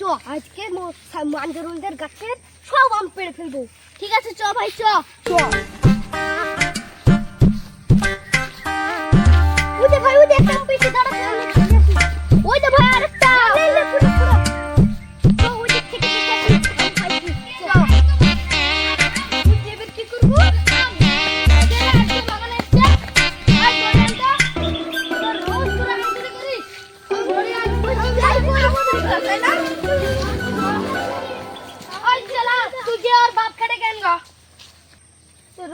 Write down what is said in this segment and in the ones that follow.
চ আজকে মাঞ্জরুলদের গাছের সব আম পেড়ে ফেলবো। ঠিক আছে চ ভাই চ চ। ওই দে ভাই ওই দে একটা আম পেড়ে দাঁড়া। ওই দে ভাই আরেকটা। ওই দিক থেকে কি করবো?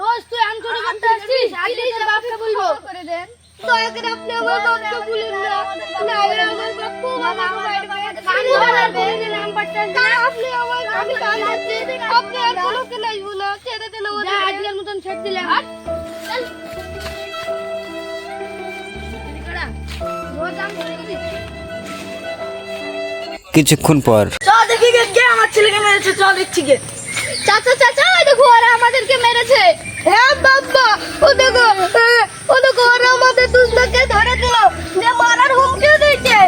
रोज तू आम चोरी करते আসছিস আজকে তোর বাপকে বলবো করে দেন দয়া করে আপনি আমার বাপকে বলেন না না হলে আমার বাপ খুব আমার বাইরে বানাবে নাম পাঠান না আপনি আমার আমি কাল আসছি আপনি আর কোনোকে নাইবো না ছেড়ে দেন আমার যা আজকের মতন ছেড়ে দিলাম চল কড়া রোজ আম চুরি করিস। কিছুক্ষণ পর চল দেখি কে আমার ছেলেকে মেরেছে, চল দেখছি কে। চাচা চাচা ওই দেখো ওরা আমাদেরকে মেরেছে। হ্যাঁ বাবা ও দেখো ওরা আমাদের দুজনকে ধরে দিল যে মারার হুমকিও দিয়েছে।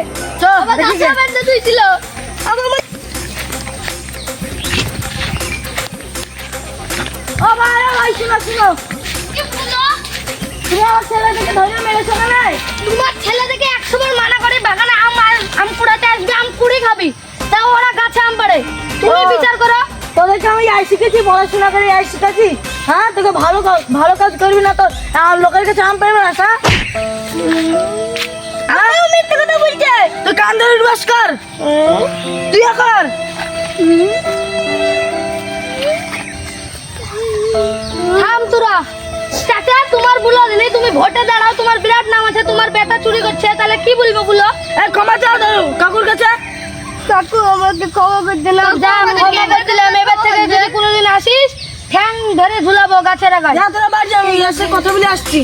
চল আবার দেখি ধাক্কা কে। মেরে দিয়েছিল আবার ও ভাই ভাই শুনো শুনো, কি বলো তুমি আমার ছেলেকে ধরে মেরেছো না নাই? তোমার ছেলে থেকে 100 বার মানা করে বাগানে আম কুড়াতে আসবে আম কুড়ি খাবি তাও ওরা গাছে আম পাড়ে। তুমি ও। বিচার করো। তোদেরকে আমি আই শিখেছি, পড়াশোনা করে আই শিখেছি। হ্যাঁ তোকে ভালো কাজ করবি না তো লোকের কাছে আম পাইবে না তা? আমিও মিথ্যে কথা বলছে। তুই কান ধরে ডুবাস কর, তুই কর। থাম তোরা। চাচা তোমার বলো নেই তুমি ভোটে দাঁড়াও তোমার বিরাট নাম আছে তোমার বেটা চুরি করছে তাহলে কি বলবো বলো? এই ক্ষমা চাও ধরো কাকুর কাছে। কাকু আমাকে ক্ষমা করে দিলাম যা ক্ষমা করে দিলাম এবার থেকে যদি কোনোদিন আসিস ঠ্যাং ধরে ঝুলাবো গাছের আগায়। যা তোরা বাড়ি যাবি, এসে কথা বলে আসছি।